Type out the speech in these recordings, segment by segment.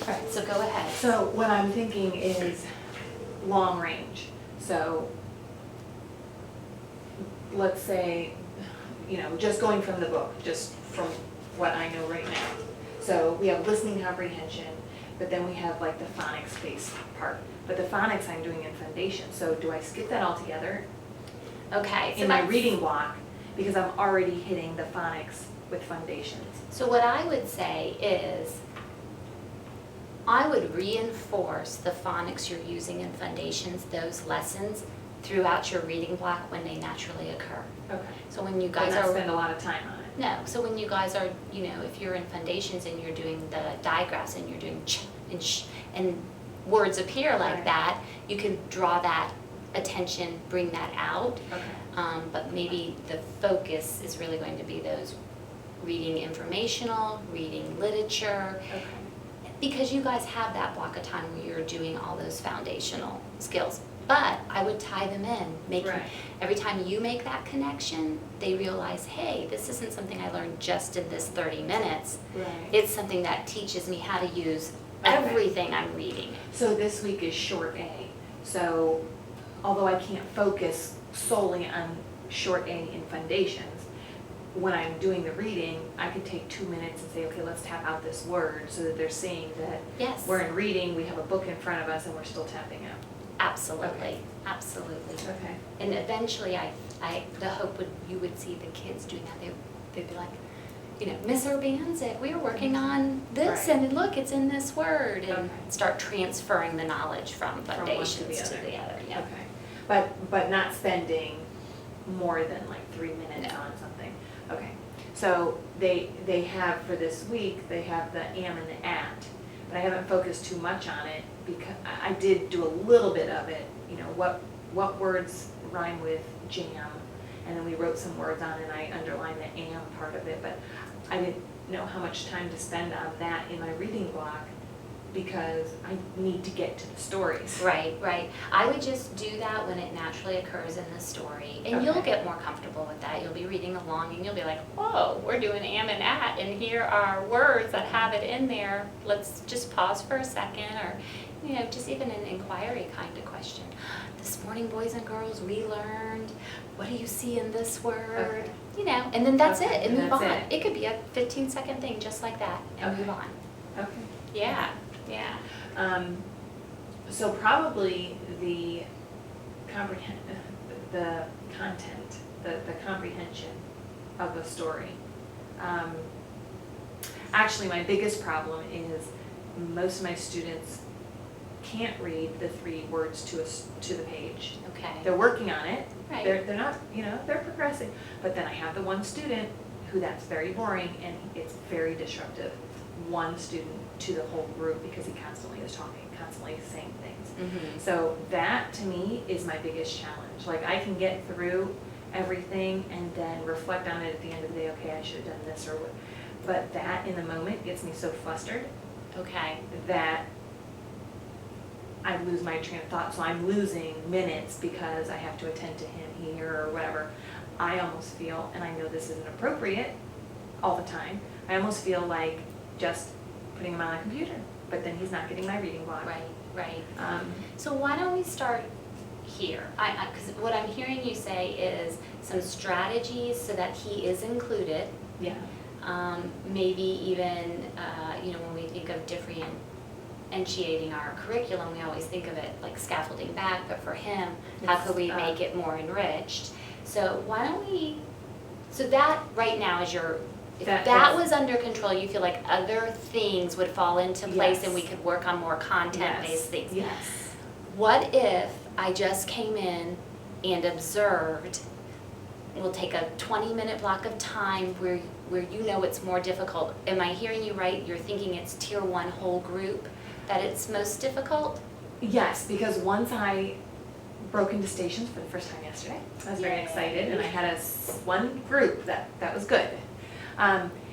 Right, so go ahead. So what I'm thinking is long range. So let's say, just going from the book, just from what I know right now. So we have listening comprehension, but then we have like the phonics-based part. But the phonics I'm doing in foundation, so do I skip that altogether Okay. So in my reading block because I'm already hitting the phonics with foundations? So what I would say is, I would reinforce the phonics you're using in foundations, those lessons, throughout your reading block when they naturally occur. Okay. So when you But guys not are, spend a lot of time on it. no, so when you guys are, if you're in foundations and you're doing the digraphs and you're doing ch and sh, and words appear like Right. that, you can draw that attention, bring that out. Okay. But maybe the focus is really going to be those reading informational, reading literature, Okay. because you guys have that block of time where you're doing all those foundational skills. But I would tie them in, making, Right. every time you make that connection, they realize, hey, this isn't something I learned just in this 30 minutes. Right. It's something that teaches me how to use Okay. everything I'm reading. So this week is short A. So although I can't focus solely on short A in foundations, when I'm doing the reading, I could take 2 minutes and say, okay, let's tap out this word so that they're seeing that Yes. we're in reading, we have a book in front of us and we're still tapping out. Absolutely, Okay. absolutely. Okay. And eventually, the hope would, you would see the kids doing that. They'd be like, Miss Urbanzik, we were working on this, Right. and look, it's in this word, and Okay. start transferring the knowledge from one to the foundations to other. the other. Yeah. Okay. But not spending more than like 3 minutes No. on something. Okay. So they have for this week, they have the am and the at, but I haven't focused too much on it because I did do a little bit of it, what words rhyme with jam, and then we wrote some words on it and I underlined the am part of it, but I didn't know how much time to spend on that in my reading block because I need to get to the stories. Right, right. I would just do that when it naturally occurs in the story, and you'll Okay. get more comfortable with that. You'll be reading along, and you'll be like, whoa, we're doing am and at, and here are words that have it in there. Let's just pause for a second, or, just even an inquiry kind of question. This morning, boys and girls, we learned, what do you see in this word? Okay. And then that's Okay, it, and and move that's on. it. It could be a 15-second thing just like that, and move Okay. on. Okay. Yeah, yeah. So probably the the content, the comprehension of a story. Actually, my biggest problem is most of my students can't read the 3 words to the page. Okay. They're working on it. Right. They're not, they're progressing. But then I have the one student who that's very boring and it's very disruptive. One student to the whole group because he constantly is talking, constantly saying things. Mhm. So that to me is my biggest challenge. Like I can get through everything and then reflect on it at the end of the day, okay, I should have done this or what. But that in the moment gets me so flustered Okay. that I lose my train of thought. So I'm losing minutes because I have to attend to him here or whatever. I almost feel, and I know this isn't appropriate all the time, I almost feel like just putting him on a computer, but then he's not getting my reading block. Right, right. Um, So why don't we start here? Because what I'm hearing you say is some strategies so that he is included. yeah, Maybe even, when we think of differentiating our curriculum, we always think of it like scaffolding back, but for him, how It's could we up. make it more enriched? So why don't we, so that right now is your, if That- that that's- was under control, you feel like other things would fall into place and we Yes. could work on more content-based things. Yes. What if I just came in and observed, we'll take a 20-minute block of time where it's more difficult. Am I hearing you right? You're thinking it's tier 1 whole group that it's most difficult? Yes, because once I broke into stations for the first time yesterday, I was very Yay. excited, and I had one group that was good.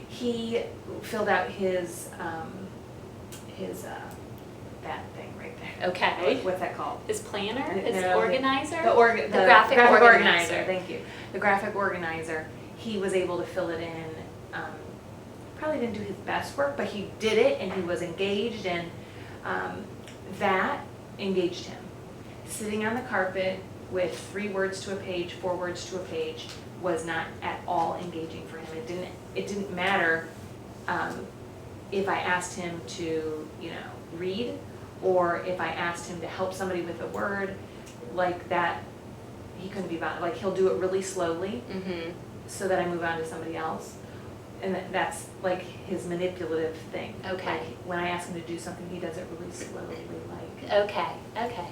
He filled out his that thing right there. Okay. What's that called? His planner, his No, organizer? The graphic organizer. Thank you. The graphic organizer. He was able to fill it in probably didn't do his best work, but he did it and he was engaged, and that engaged him. Sitting on the carpet with 3 words to a page, 4 words to a page was not at all engaging for him. It didn't matter if I asked him to, read, or if I asked him to help somebody with a word like that. He couldn't be bothered. Like, he'll do it really slowly so that I move on to somebody else. And that's like his manipulative thing. Okay. Like, when I ask him to do something, he does it really slowly, like Okay.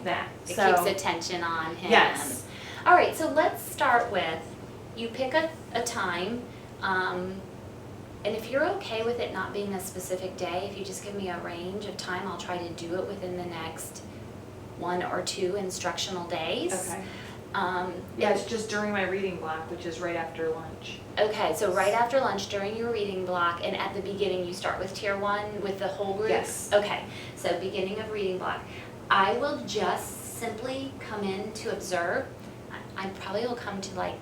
that. It So, keeps attention on him. Yes. All right, so let's start with, you pick a time, and if you're okay with it not being a specific day, if you just give me a range of time, I'll try to do it within the next 1 or 2 instructional days. Okay. Yeah, it's just during my reading block, which is right after lunch. Okay, so right after lunch during your reading block, and at the beginning you start with tier 1 with the whole group? Yes. Okay, so beginning of reading block. I will just simply come in to observe. I probably will come to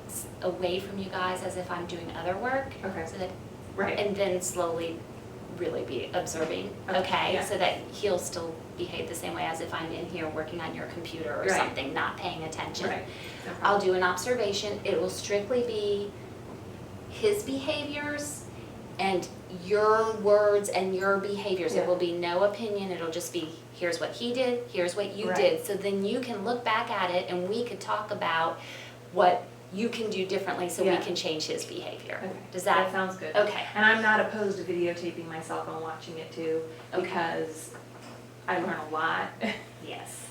away from you guys as if I'm doing other work. Okay. So that, Right. and then slowly really be observing, okay? Yeah. So that he'll still behave the same way as if I'm in here working on your computer or Right. something, not paying attention. Right. No I'll problem. do an observation. It will strictly be his behaviors and your words and your behaviors. Yeah. It will be no opinion. It'll just be, here's what he did, here's what you Right. did. So then you can look back at it and we could talk about what you can do differently so we Yeah. can change his behavior. Okay. Does That that? sounds good. Okay. And I'm not opposed to videotaping myself and watching it too, Okay. because I learn a lot Yes.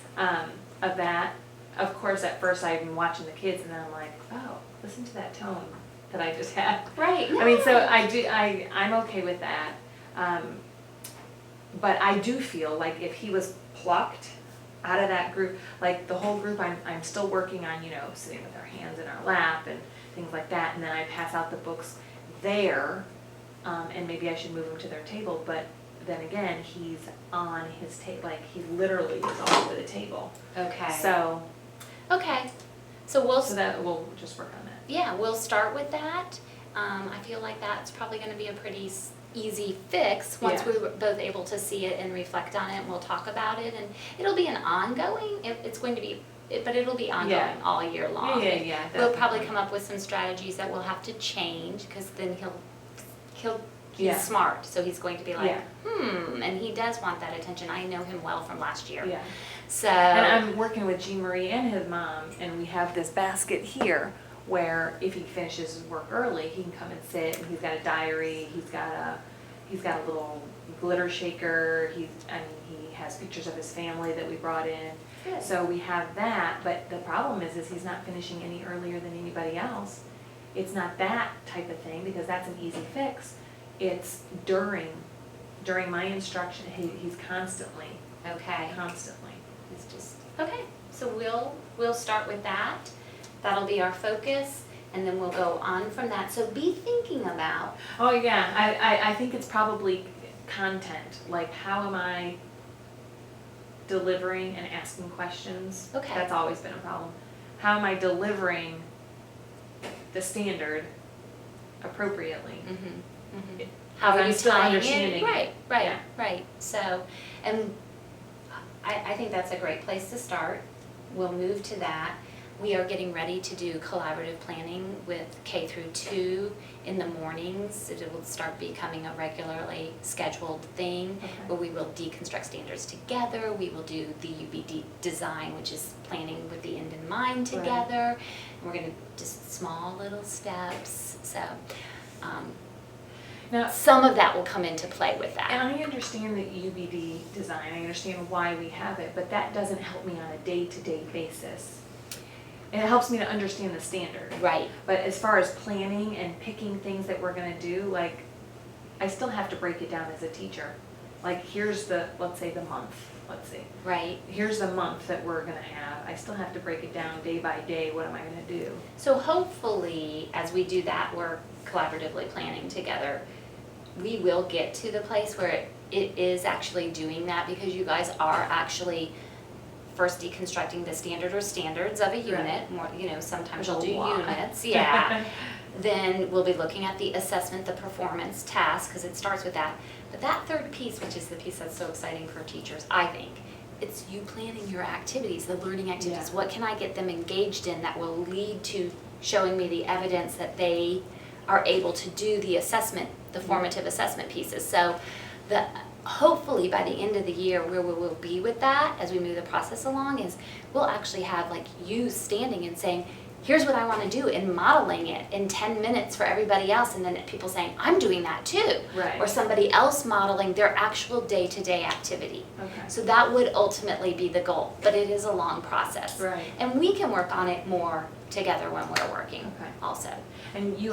of that. Of course, at first I'm watching the kids and then I'm like, oh, listen to that tone that I just had. Right. I mean, so I'm okay with that. But I do feel like if he was plucked out of that group, like the whole group, I'm still working on, sitting with our hands in our lap and things like that, and then I pass out the books there, and maybe I should move them to their table, but then again, he's on his table, like he literally is all over the table. Okay. So Okay. So that, we'll just work on that. yeah, we'll start with that. I feel like that's probably going to be a pretty easy fix once Yeah. we're both able to see it and reflect on it, and we'll talk about it, and it'll be an ongoing, it's going to be, but it'll be ongoing Yeah. all year long. Yeah, We'll probably definitely. come up with some strategies that we'll have to change, because then he's Yeah. smart, so he's going to be like, Yeah. and he does want that attention. I know him well from last year. Yeah. So. And I'm working with Jean Marie and his mom, and we have this basket here where if he finishes his work early, he can come and sit, and he's got a diary, he's got a little glitter shaker, he has pictures of his family that we brought in. Good. So we have that, but the problem is he's not finishing any earlier than anybody else. It's not that type of thing, because that's an easy fix. It's during my instruction, he's constantly. It's just, okay, so we'll start with that. That'll be our focus, and then we'll go on from that. So be thinking about, Oh, yeah, I think it's probably content, like how am I delivering and asking questions? Okay. That's always been a problem. How am I delivering the standard appropriately? how are I'm you still tying understanding it? it. Yeah. Right. So, and I think that's a great place to start. We'll move to that. We are getting ready to do collaborative planning with K through 2 in the mornings. It will start becoming a regularly scheduled thing, Okay. where we will deconstruct standards together. We will do the UBD design, which is planning with the end in mind Right. together. And we're going to just small little steps. So Now, some of that will come into play with that. and I understand the UBD design, I understand why we have it, but that doesn't help me on a day-to-day basis. And it helps me to understand the standard. Right. But as far as planning and picking things that we're gonna do, like, I still have to break it down as a teacher. Like, here's let's say the month, Right. here's the month that we're gonna have. I still have to break it down day by day, what am I gonna do? So hopefully, as we do that, we're collaboratively planning together. We will get to the place where it is actually doing that, because you guys are actually first deconstructing the standard or standards of a unit. More, sometimes There's you'll a do lot. units, yeah. Then we'll be looking at the assessment, the performance task, because it starts with that. But that third piece, which is the piece that's so exciting for teachers, I think, it's you planning your activities, the learning activities. Yeah. What can I get them engaged in that will lead to showing me the evidence that they are able to do the assessment, the formative assessment pieces. So hopefully by the end of the year, where we will be with that as we move the process along is we'll actually have like you standing and saying, here's what I want to do, and modeling it in 10 minutes for everybody else, and then people saying, I'm doing that too. Right. Or somebody else modeling their actual day-to-day activity. Okay. So that would ultimately be the goal, but it is a long process. Right. And we can work on it more together when we're working Okay. also. And you